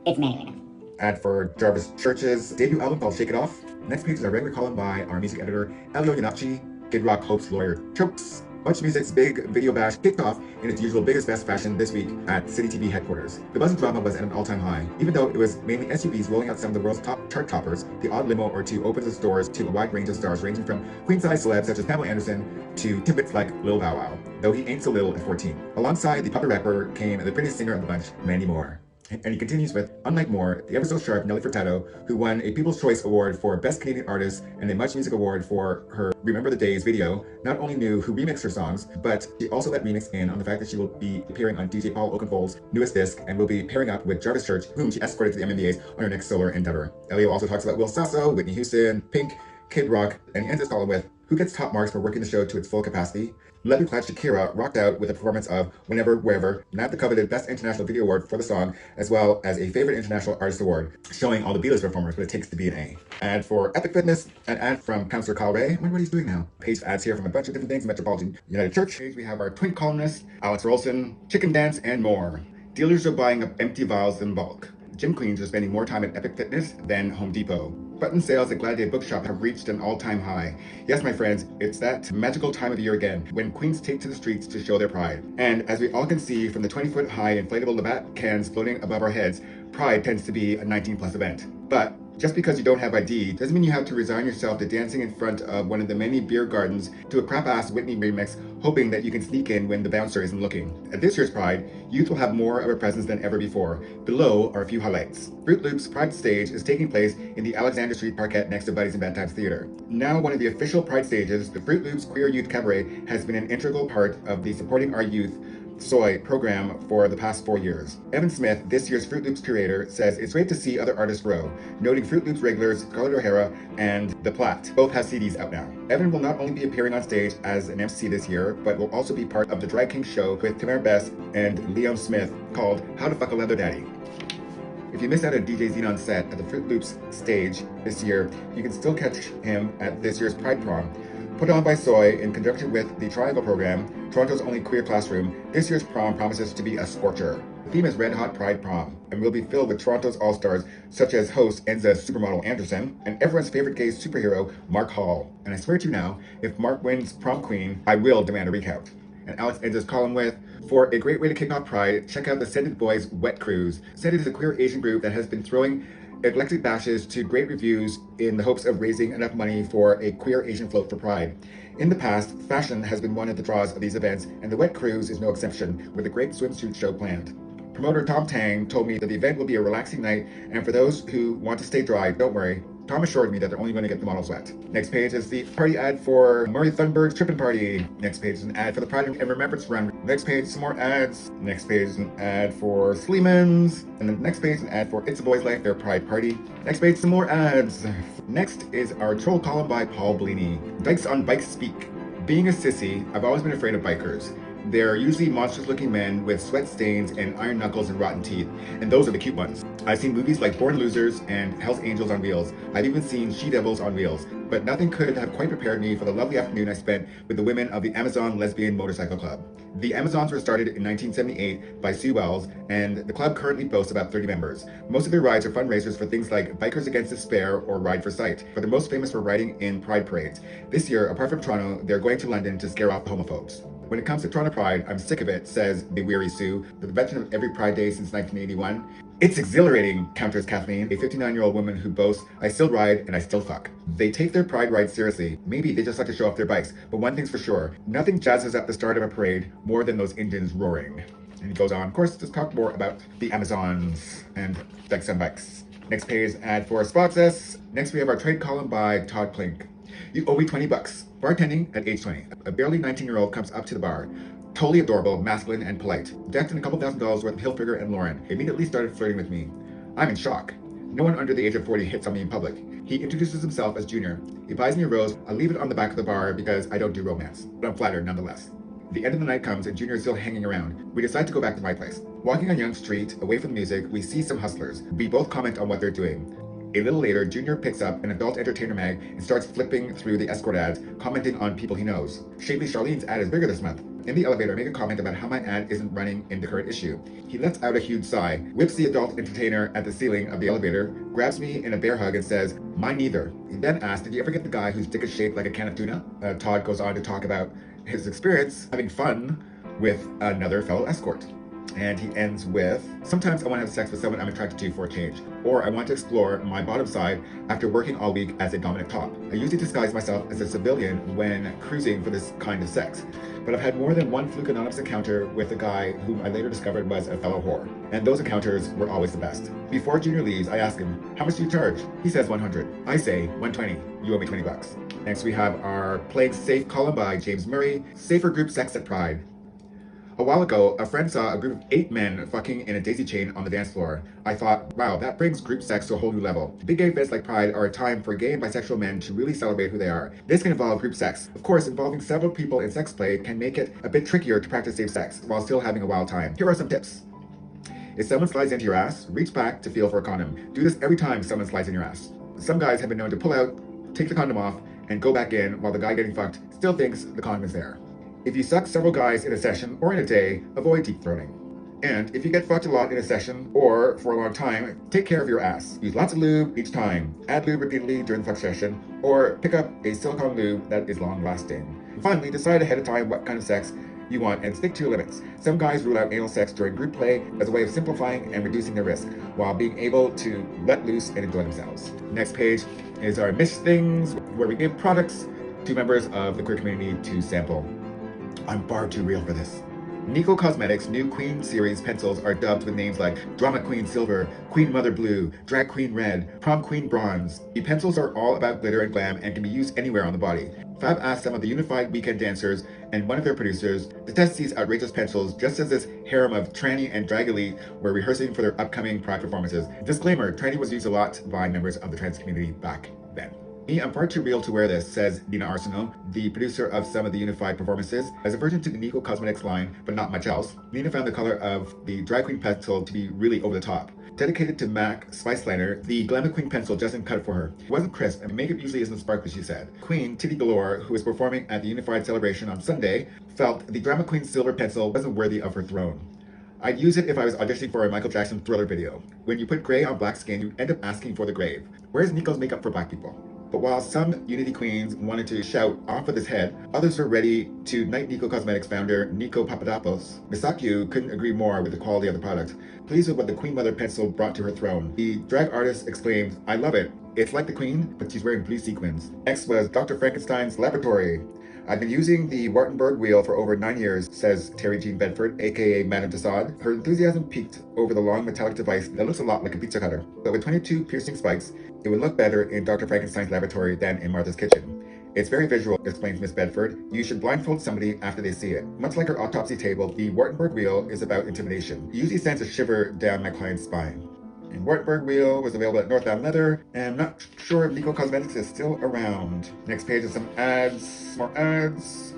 it's Manny Lehman. Ad for Jarvis Church's debut album called Shake It Off. Next page is a regular column by our music editor, Elio Yunachi, Kid Rock Hope's lawyer chokes. Much Music's big video bash kicked off in its usual biggest best fashion this week at City TV headquarters. The buzz and drama was at an all-time high. Even though it was mainly SUVs rolling out some of the world's top chart toppers, the odd limo or two opens its doors to a wide range of stars ranging from queen-size celebs such as Pamela Anderson to Timbits like Lil Bow Wow, though he ain't so little at 14. Alongside the popular rapper came the prettiest singer of the bunch, Mandy Moore. And he continues with, unlike Moore, the ever so sharp Nelly Furtado, who won a People's Choice Award for Best Canadian Artist and a Much Music Award for her Remember the Days video, not only knew who remixed her songs, but she also let remix in on the fact that she will be appearing on DJ Paul Oakenfold's newest disc and will be pairing up with Jarvis Church, whom she escorted to the MMDAs on her next solar endeavor. Elio also talks about Will Sasso, Whitney Houston, Pink, Kid Rock, and he ends his column with, who gets top marks for working the show to its full capacity? Leather-clad Shakira rocked out with a performance of Whenever, Wherever, nabbed the coveted Best International Video Award for the song, as well as a Favorite International Artist Award, showing all the Beatles performers what it takes to be an A. Ad for Epic Fitness, an ad from Counselor Kyle Ray. I wonder what he's doing now. Page ads here from a bunch of different things. Metropolitan United Church. We have our twin columnists, Alex Rolson, Chicken Dance, and more. Dealers are buying up empty vials in bulk. Gym queens are spending more time at Epic Fitness than Home Depot. Button sales at Gladiator Bookshop have reached an all-time high. Yes, my friends, it's that magical time of year again, when queens take to the streets to show their pride. And as we all can see from the 20-foot high inflatable Labatt cans floating above our heads, pride tends to be a 19+ event. But just because you don't have ID doesn't mean you have to resign yourself to dancing in front of one of the many beer gardens to a crap-ass Whitney remix, hoping that you can sneak in when the bouncer isn't looking. At this year's Pride, youth will have more of a presence than ever before. Below are a few highlights. Fruit Loop's Pride stage is taking place in the Alexander Street Parquet next to Buddies and Bad Times Theater. Now one of the official Pride stages, the Fruit Loops Queer Youth Cabaret has been an integral part of the Supporting Our Youth Soy program for the past 4 years. Evan Smith, this year's Fruit Loops curator, says it's great to see other artists grow, noting Fruit Loops regulars Scarlett O'Hara and The Platt. Both have CDs out now. Evan will not only be appearing on stage as an MC this year, but will also be part of the Drag King show with Tamara Best and Liam Smith called How to Fuck a Leather Daddy. If you missed out on DJ Xenon's set at the Fruit Loops stage this year, you can still catch him at this year's Pride Prom. Put on by Soy in conjunction with the Triangle program, Toronto's only queer classroom, this year's prom promises to be a scorcher. The theme is Red Hot Pride Prom, and will be filled with Toronto's all-stars such as host Enza supermodel Anderson, and everyone's favorite gay superhero, Mark Hall. And I swear to you now, if Mark wins prom queen, I will demand a recount. And Alex ends his column with, for a great way to kick off Pride, check out the Scented Boys Wet Cruise. Scented is a queer Asian group that has been throwing eclectic bashes to great reviews in the hopes of raising enough money for a queer Asian float for Pride. In the past, fashion has been one of the draws of these events, and the Wet Cruise is no exception, with a great swimsuit show planned. Promoter Tom Tang told me that the event will be a relaxing night, and for those who want to stay dry, don't worry. Tom assured me that they're only going to get the models wet. Next page is the party ad for Murray Thunberg's Trippin' Party. Next page is an ad for the Pride and Remembrance Run. Next page, some more ads. Next page is an ad for Sleeman's. And the next page is an ad for It's a Boy's Life, their Pride Party. Next page, some more ads. Next is our troll column by Paul Blaney. Dykes on Bikes Speak. Being a sissy, I've always been afraid of bikers. They're usually monstrous-looking men with sweat stains and iron knuckles and rotten teeth, and those are the cute ones. I've seen movies like Born Losers and Hell's Angels on Wheels. I've even seen She-Devils on Wheels, but nothing could have quite prepared me for the lovely afternoon I spent with the women of the Amazon Lesbian Motorcycle Club. The Amazons were started in 1978 by Sue Wells, and the club currently boasts about 30 members. Most of their rides are fundraisers for things like Bikers Against Despair or Ride for Sight, but they're most famous for riding in pride parades. This year, apart from Toronto, they're going to London to scare off the homophobes. When it comes to Toronto Pride, I'm sick of it, says the weary Sue, the veteran of every Pride Day since 1981. It's exhilarating, counters Kathleen, a 59-year-old woman who boasts, I still ride and I still fuck. They take their Pride ride seriously. Maybe they just like to show off their bikes, but one thing's for sure, nothing jazzes up the start of a parade more than those engines roaring. And he goes on, of course, to talk more about the Amazons and Dykes on Bikes. Next page, ad for Spoxess. Next we have our trade column by Todd Plink. You owe me $20. Bartending at age 20. A barely 19-year-old comes up to the bar. Totally adorable, masculine, and polite. Decked in a couple $1,000s worth of Hilfiger and Lauren. Immediately started flirting with me. I'm in shock. No one under the age of 40 hits on me in public. He introduces himself as Junior. He buys me a rose. I leave it on the back of the bar because I don't do romance. But I'm flattered nonetheless. The end of the night comes and Junior is still hanging around. We decide to go back to my place. Walking on Yonge Street, away from the music, we see some hustlers. We both comment on what they're doing. A little later, Junior picks up an adult entertainer mag and starts flipping through the escort ads, commenting on people he knows. Shapely Charlene's ad is bigger this month. In the elevator, I make a comment about how my ad isn't running in the current issue. He lets out a huge sigh, whips the adult entertainer at the ceiling of the elevator, grabs me in a bear hug and says, mine neither. He then asks, did you ever get the guy whose dick is shaped like a can of tuna? Todd goes on to talk about his experience having fun with another fellow escort. And he ends with, sometimes I want to have sex with someone I'm attracted to for a change, or I want to explore my bottom side after working all week as a dominant top. I usually disguise myself as a civilian when cruising for this kind of sex, but I've had more than one fluke anonymous encounter with a guy whom I later discovered was a fellow whore, and those encounters were always the best. Before Junior leaves, I ask him, how much do you charge? He says 100. I say 120. You owe me $20. Next we have our Playing Safe column by James Murray, Safer Group Sex at Pride. A while ago, a friend saw a group of 8 men fucking in a daisy chain on the dance floor. I thought, wow, that brings group sex to a whole new level. Big gay events like Pride are a time for gay and bisexual men to really celebrate who they are. This can involve group sex. Of course, involving several people in sex play can make it a bit trickier to practice safe sex while still having a wild time. Here are some tips. If someone slides into your ass, reach back to feel for a condom. Do this every time someone slides in your ass. Some guys have been known to pull out, take the condom off, and go back in while the guy getting fucked still thinks the condom is there. If you suck several guys in a session or in a day, avoid deep throating. And if you get fucked a lot in a session or for a long time, take care of your ass. Use lots of lube each time. Add lube repeatedly during the fuck session, or pick up a silicone lube that is long lasting. Finally, decide ahead of time what kind of sex you want and stick to your limits. Some guys rule out anal sex during group play as a way of simplifying and reducing their risk while being able to let loose and enjoy themselves. Next page is our Miss Things, where we give products to members of the queer community to sample. I'm far too real for this. Nico Cosmetics' new Queen series pencils are dubbed with names like Drama Queen Silver, Queen Mother Blue, Drag Queen Red, Prom Queen Bronze. The pencils are all about glitter and glam and can be used anywhere on the body. FAB asked some of the Unified Weekend dancers and one of their producers to test these outrageous pencils just as this harem of tranny and drag elite were rehearsing for their upcoming Pride performances. Disclaimer, tranny was used a lot by members of the trans community back then. Me, I'm far too real to wear this, says Dina Arsenault, the producer of some of the Unified performances. As a version to the Nico Cosmetics line, but not much else, Nina found the color of the Drag Queen pencil to be really over the top. Dedicated to MAC Spice Liner, the Glamour Queen pencil just didn't cut it for her. It wasn't crisp, and makeup usually isn't sparkly, she said. Queen Titty Galore, who was performing at the Unified celebration on Sunday, felt the Drama Queen silver pencil wasn't worthy of her throne. I'd use it if I was auditioning for a Michael Jackson Thriller video. When you put gray on black skin, you end up asking for the grave. Where's Nico's makeup for black people? But while some Unity Queens wanted to shout off with his head, others were ready to knight Nico Cosmetics founder Nico Papadopoulos. Misakyu couldn't agree more with the quality of the product, pleased with what the Queen Mother pencil brought to her throne. The drag artist exclaimed, I love it. It's like the Queen, but she's wearing blue sequins. Next was Dr. Frankenstein's Laboratory. I've been using the Wartenberg wheel for over 9 years, says Terry Jean Bedford, aka Madame Desaad. Her enthusiasm peaked over the long metallic device that looks a lot like a pizza cutter. But with 22 piercing spikes, it would look better in Dr. Frankenstein's laboratory than in Martha's kitchen. It's very visual, explains Miss Bedford. You should blindfold somebody after they see it. Much like her autopsy table, the Wartenberg wheel is about intimidation. It usually sends a shiver down my client's spine. And Wartenberg wheel was available at Northbound Leather, and I'm not sure if Nico Cosmetics is still around. Next page is some ads, more ads,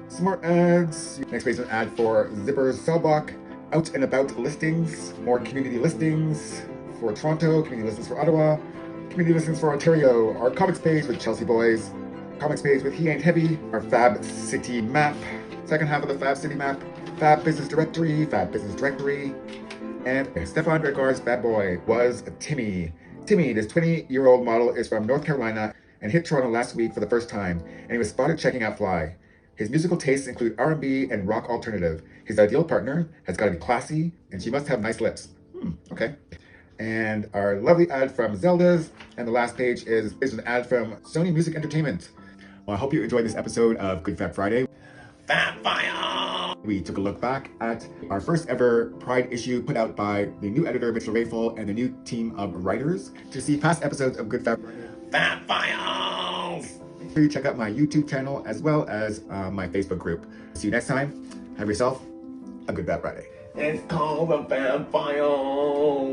some more ads. Next page is an ad for Zipper's Cellblock, out and about listings, more community listings for Toronto, community listings for Ottawa, community listings for Ontario, our comics page with Chelsea Boys, comics page with He Ain't Heavy, our Fab City map, second half of the Fab City map, Fab Business Directory, and Stefan Dregard's bad boy was Timmy. Timmy, this 20-year-old model, is from North Carolina and hit Toronto last week for the first time, and he was spotted checking out Fly. His musical tastes include R&B and rock alternative. His ideal partner has got to be classy, and she must have nice lips. Okay. And our lovely ad from Zelda's, and the last page is an ad from Sony Music Entertainment. Well, I hope you enjoyed this episode of Good Fab Friday. Fab File! We took a look back at our first ever Pride issue put out by the new editor, Mitchell Rayful, and the new team of writers. To see past episodes of Good Fab Friday, Fab Files! make sure you check out my YouTube channel as well as my Facebook group. See you next time. Have yourself a Good Fab Friday. It's called the Fab Files!